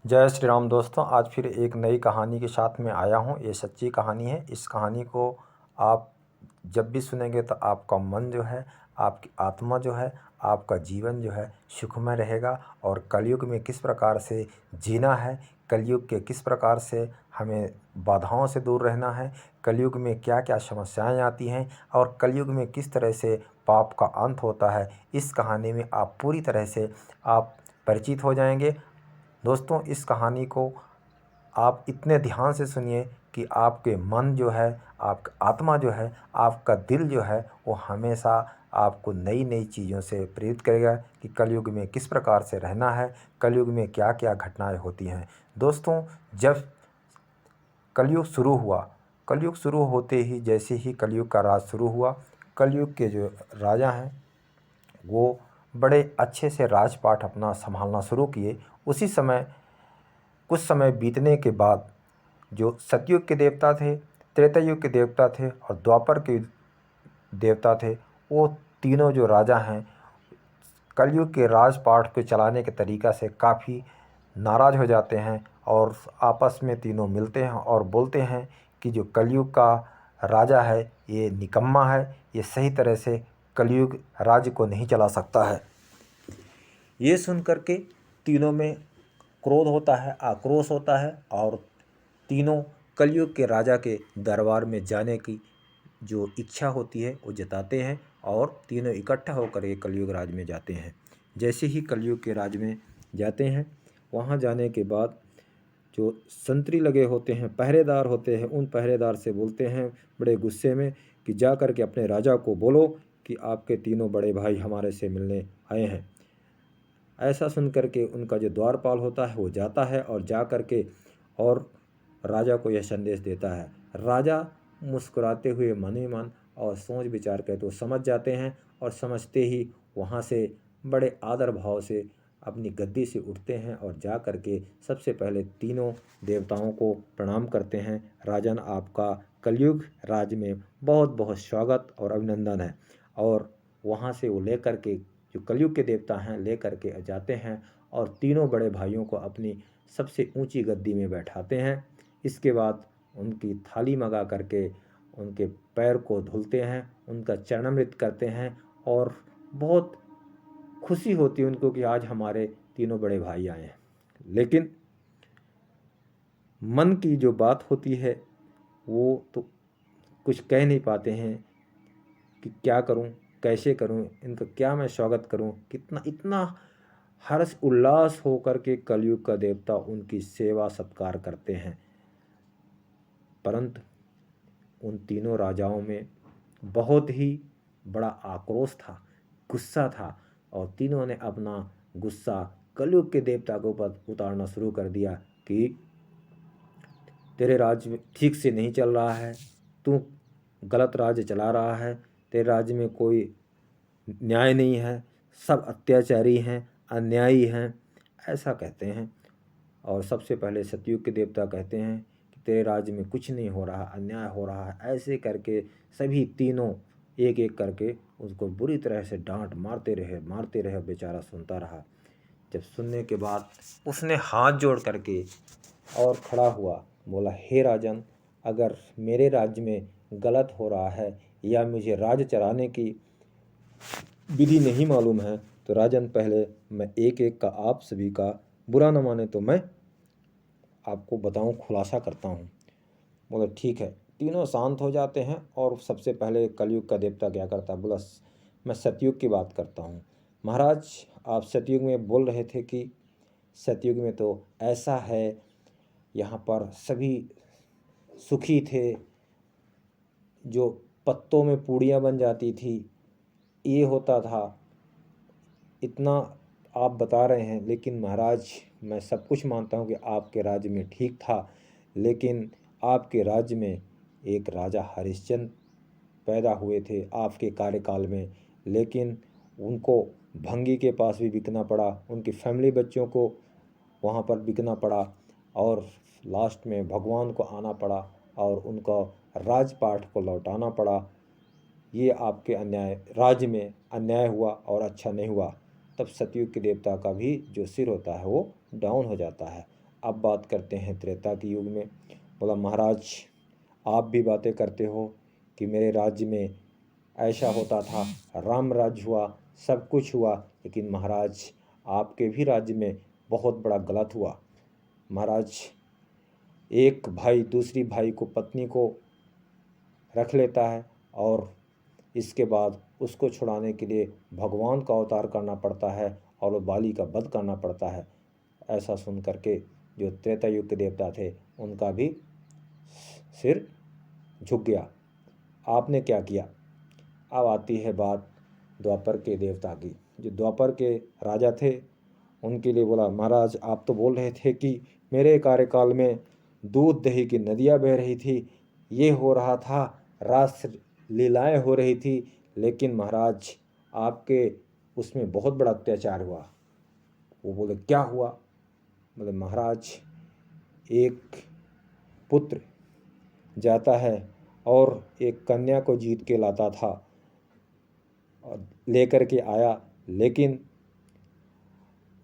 जय श्री राम दोस्तों। आज फिर एक नई कहानी के साथ में आया हूँ। ये सच्ची कहानी है। इस कहानी को आप जब भी सुनेंगे तो आपका मन जो है, आपकी आत्मा जो है, आपका जीवन जो है सुखमय रहेगा। और कलयुग में किस प्रकार से जीना है, कलयुग के किस प्रकार से हमें बाधाओं से दूर रहना है, कलयुग में क्या क्या समस्याएं आती हैं और कलयुग में किस तरह से पाप का अंत होता है, इस कहानी में आप पूरी तरह से आप परिचित हो जाएंगे। दोस्तों, इस कहानी को आप इतने ध्यान से सुनिए कि आपके मन जो है, आपका आत्मा जो है, आपका दिल जो है, वो हमेशा आपको नई नई चीज़ों से प्रेरित करेगा कि कलयुग में किस प्रकार से रहना है, कलयुग में क्या क्या घटनाएं होती हैं। दोस्तों, जब कलयुग शुरू होते ही, जैसे ही कलयुग का राज शुरू हुआ, कलयुग के जो राजा हैं वो बड़े अच्छे से राजपाट अपना संभालना शुरू किए। उसी समय कुछ समय बीतने के बाद जो सतयुग के देवता थे, त्रेता युग के देवता थे और द्वापर के देवता थे, वो तीनों जो राजा हैं कलयुग के राजपाट को चलाने के तरीक़ा से काफ़ी नाराज़ हो जाते हैं और आपस में तीनों मिलते हैं और बोलते हैं कि जो कलयुग का राजा है ये निकम्मा है, ये सही तरह से कलयुग राज्य को नहीं चला सकता है। ये सुन कर के तीनों में क्रोध होता है, आक्रोश होता है और तीनों कलयुग के राजा के दरबार में जाने की जो इच्छा होती है वो जताते हैं और तीनों इकट्ठा होकर के कलयुग राज में जाते हैं। जैसे ही कलयुग के राज में जाते हैं, वहाँ जाने के बाद जो संतरी लगे होते हैं, पहरेदार होते हैं, उन पहरेदार से बोलते हैं बड़े गुस्से में कि जा कर के अपने राजा को बोलो कि आपके तीनों बड़े भाई हमारे से मिलने आए हैं। ऐसा सुन कर के उनका जो द्वारपाल होता है वो जाता है और जा कर के और राजा को यह संदेश देता है। राजा मुस्कुराते हुए मन ही मन और सोच विचार कर तो समझ जाते हैं और समझते ही वहाँ से बड़े आदर भाव से अपनी गद्दी से उठते हैं और जा कर के सबसे पहले तीनों देवताओं को प्रणाम करते हैं। राजन, आपका कलयुग राज में बहुत बहुत स्वागत और अभिनंदन है। और वहाँ से वो लेकर के जो कलयुग के देवता हैं लेकर के जाते हैं और तीनों बड़े भाइयों को अपनी सबसे ऊंची गद्दी में बैठाते हैं। इसके बाद उनकी थाली मंगा करके उनके पैर को धुलते हैं, उनका चरणामृत करते हैं और बहुत खुशी होती है उनको कि आज हमारे तीनों बड़े भाई आए हैं। लेकिन मन की जो बात होती है वो तो कुछ कह नहीं पाते हैं कि क्या करूं, कैसे करूं, इनका क्या मैं स्वागत करूं। कितना इतना हर्ष उल्लास होकर के कलयुग का देवता उनकी सेवा सत्कार करते हैं। परंतु उन तीनों राजाओं में बहुत ही बड़ा आक्रोश था, गुस्सा था और तीनों ने अपना गुस्सा कलयुग के देवता के ऊपर उतारना शुरू कर दिया कि तेरे राज्य ठीक से नहीं चल रहा है, तू गलत राज्य चला रहा है, तेरे राज्य में कोई न्याय नहीं है, सब अत्याचारी हैं, अन्यायी हैं, ऐसा कहते हैं। और सबसे पहले सतयुग के देवता कहते हैं कि तेरे राज्य में कुछ नहीं हो रहा, अन्याय हो रहा है। ऐसे करके सभी तीनों एक एक करके उसको बुरी तरह से डांट मारते रहे। बेचारा सुनता रहा। जब सुनने के बाद उसने हाथ जोड़ करके और खड़ा हुआ, बोला, हे राजन, अगर मेरे राज्य में गलत हो रहा है या मुझे राज्य चलाने की विधि नहीं मालूम है तो राजन, पहले मैं एक एक का आप सभी का बुरा न माने तो मैं आपको बताऊं, खुलासा करता हूं। बोला ठीक है। तीनों शांत हो जाते हैं और सबसे पहले कलयुग का देवता क्या करता, बोला मैं सतयुग की बात करता हूं। महाराज, आप सतयुग में बोल रहे थे कि सतयुग में तो ऐसा है, यहाँ पर सभी सुखी थे, जो पत्तों में पूड़ियाँ बन जाती थी, ये होता था। इतना आप बता रहे हैं, लेकिन महाराज मैं सब कुछ मानता हूँ कि आपके राज्य में ठीक था, लेकिन आपके राज्य में एक राजा हरिश्चंद्र पैदा हुए थे आपके कार्यकाल में, लेकिन उनको भंगी के पास भी बिकना पड़ा, उनकी फैमिली बच्चों को वहाँ पर बिकना पड़ा और लास्ट में भगवान को आना पड़ा और उनका राजपाट को लौटाना पड़ा। ये आपके अन्याय, राज्य में अन्याय हुआ और अच्छा नहीं हुआ। तब सतयुग के देवता का भी जो सिर होता है वो डाउन हो जाता है अब बात करते हैं त्रेता के युग में। बोला महाराज आप भी बातें करते हो कि मेरे राज्य में ऐसा होता था, राम राज्य हुआ, सब कुछ हुआ, लेकिन महाराज आपके भी राज्य में बहुत बड़ा गलत हुआ। महाराज एक भाई दूसरी भाई को पत्नी को रख लेता है और इसके बाद उसको छुड़ाने के लिए भगवान का अवतार करना पड़ता है और वो बाली का वध करना पड़ता है। ऐसा सुन करके जो त्रेता युग के देवता थे उनका भी सिर झुक गया। आपने क्या किया? अब आती है बात द्वापर के देवता की। जो द्वापर के राजा थे उनके लिए बोला महाराज आप तो बोल रहे थे कि मेरे कार्यकाल में दूध दही की नदियाँ बह रही थी, ये हो रहा था, रास लीलाएँ हो रही थी, लेकिन महाराज आपके उसमें बहुत बड़ा अत्याचार हुआ। वो बोले क्या हुआ? बोले महाराज एक पुत्र जाता है और एक कन्या को जीत के लाता था और लेकर के आया, लेकिन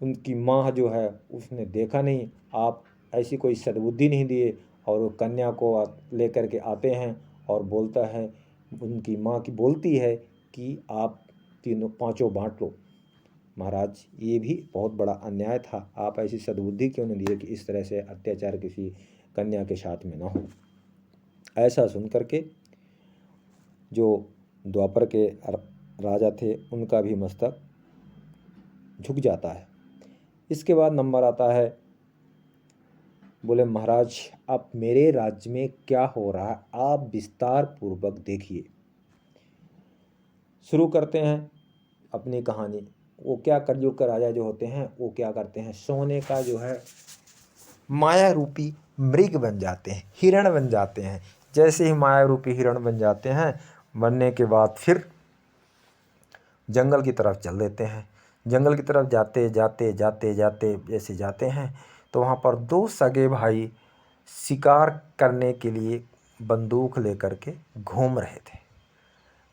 उनकी माँ जो है उसने देखा नहीं, आप ऐसी कोई सद्बुद्धि नहीं दिए और वो कन्या को लेकर के आते हैं और बोलता है, उनकी माँ की बोलती है कि आप तीनों पांचों बांट लो। महाराज ये भी बहुत बड़ा अन्याय था, आप ऐसी सद्बुद्धि क्यों नहीं दिए कि इस तरह से अत्याचार किसी कन्या के साथ में ना हो। ऐसा सुन करके जो द्वापर के राजा थे उनका भी मस्तक झुक जाता है। इसके बाद नंबर आता है, बोले महाराज अब मेरे राज्य में क्या हो रहा है आप विस्तार पूर्वक देखिए। शुरू करते हैं अपनी कहानी। वो क्या कलयुग का राजा जो होते हैं वो क्या करते हैं, सोने का जो है माया रूपी मृग बन जाते हैं, हिरण बन जाते हैं। जैसे ही माया रूपी हिरण बन जाते हैं, बनने के बाद फिर जंगल की तरफ चल देते हैं। जंगल की तरफ जाते जाते जाते जाते जैसे जाते हैं तो वहाँ पर दो सगे भाई शिकार करने के लिए बंदूक लेकर के घूम रहे थे।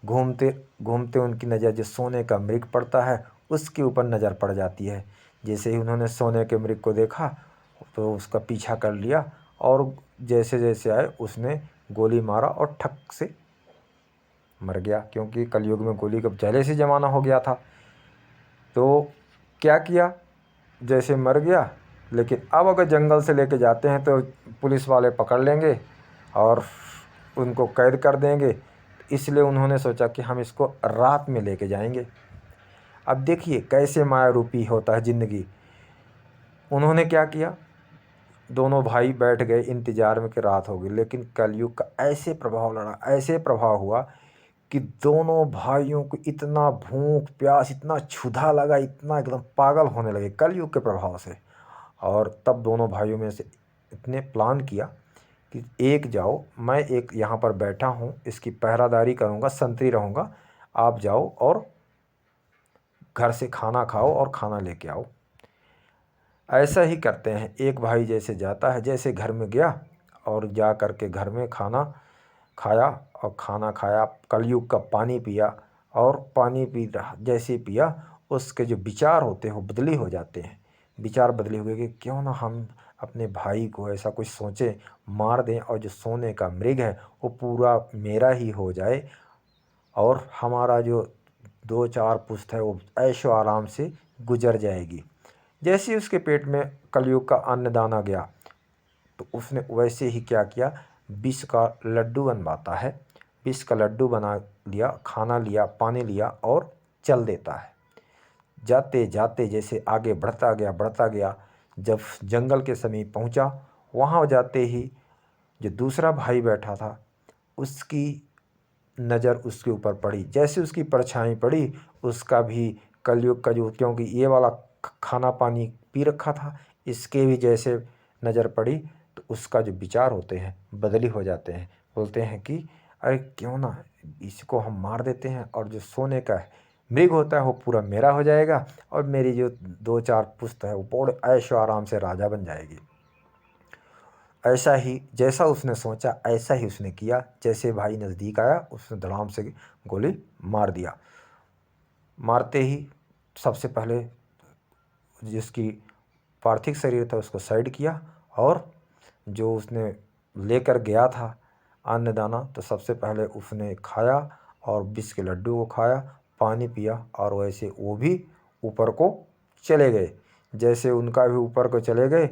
घूमते घूमते उनकी नज़र जो सोने का मृग पड़ता है उसके ऊपर नज़र पड़ जाती है। जैसे ही उन्होंने सोने के मृग को देखा तो उसका पीछा कर लिया और जैसे जैसे आए उसने गोली मारा और ठक से मर गया, क्योंकि कलयुग में गोली का पहले से ज़माना हो गया था। तो क्या किया, जैसे मर गया, लेकिन अब अगर जंगल से लेके जाते हैं तो पुलिस वाले पकड़ लेंगे और उनको कैद कर देंगे, इसलिए उन्होंने सोचा कि हम इसको रात में लेके जाएंगे। अब देखिए कैसे माया रूपी होता है ज़िंदगी। उन्होंने क्या किया, दोनों भाई बैठ गए इंतजार में कि रात होगी, लेकिन कलयुग का ऐसे प्रभाव लड़ा, ऐसे प्रभाव हुआ कि दोनों भाइयों को इतना भूख प्यास, इतना क्षुधा लगा, इतना एकदम पागल होने लगे कलयुग के प्रभाव से। और तब दोनों भाइयों में से इतने प्लान किया कि एक जाओ, मैं एक यहाँ पर बैठा हूँ, इसकी पहरादारी करूँगा, संतरी रहूँगा, आप जाओ और घर से खाना खाओ और खाना लेके आओ। ऐसा ही करते हैं। एक भाई जैसे जाता है, जैसे घर में गया और जा कर के घर में खाना खाया और खाना खाया, कलयुग का पानी पिया और पानी पी जैसे पिया उसके जो विचार होते हैं वो बदली हो जाते हैं। विचार बदले हुए कि क्यों ना हम अपने भाई को ऐसा कुछ सोचें, मार दें और जो सोने का मृग है वो पूरा मेरा ही हो जाए और हमारा जो 2-4 पुश्त है वो ऐशो आराम से गुजर जाएगी। जैसे ही उसके पेट में कलयुग का अन्न दाना गया तो उसने वैसे ही क्या किया, विष का लड्डू बनवाता है, विष का लड्डू बना लिया, खाना लिया, पानी लिया और चल देता है। जाते जाते जैसे आगे बढ़ता गया, जब जंगल के समीप पहुंचा, वहाँ जाते ही जो दूसरा भाई बैठा था उसकी नज़र उसके ऊपर पड़ी। जैसे उसकी परछाई पड़ी, उसका भी कलयुग का जो, क्योंकि ये वाला खाना पानी पी रखा था, इसके भी जैसे नज़र पड़ी तो उसका जो विचार होते हैं बदली हो जाते हैं। बोलते हैं कि अरे क्यों ना इसको हम मार देते हैं और जो सोने का मृग होता है वो पूरा मेरा हो जाएगा और मेरी जो 2-4 पुश्त है वो बड़े ऐशो आराम से राजा बन जाएगी। ऐसा ही जैसा उसने सोचा ऐसा ही उसने किया। जैसे भाई नज़दीक आया उसने धड़ाम से गोली मार दिया। मारते ही सबसे पहले जिसकी पार्थिव शरीर था उसको साइड किया और जो उसने लेकर गया था अन्न दाना, तो सबसे पहले उसने खाया और विष के लड्डू को खाया, पानी पिया, और वैसे वो भी ऊपर को चले गए। जैसे उनका भी ऊपर को चले गए,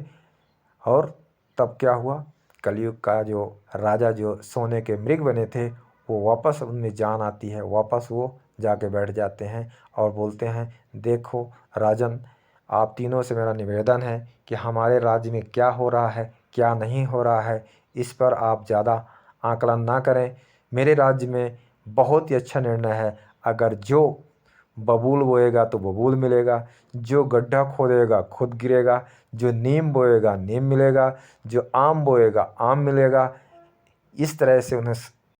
और तब क्या हुआ, कलयुग का जो राजा जो सोने के मृग बने थे, वो वापस उनमें जान आती है, वापस वो जाके बैठ जाते हैं और बोलते हैं, देखो राजन, आप तीनों से मेरा निवेदन है कि हमारे राज्य में क्या हो रहा है क्या नहीं हो रहा है, इस पर आप ज़्यादा आकलन ना करें। मेरे राज्य में बहुत ही अच्छा निर्णय है, अगर जो बबूल बोएगा तो बबूल मिलेगा, जो गड्ढा खोदेगा खुद गिरेगा, जो नीम बोएगा नीम मिलेगा, जो आम बोएगा आम मिलेगा। इस तरह से उन्हें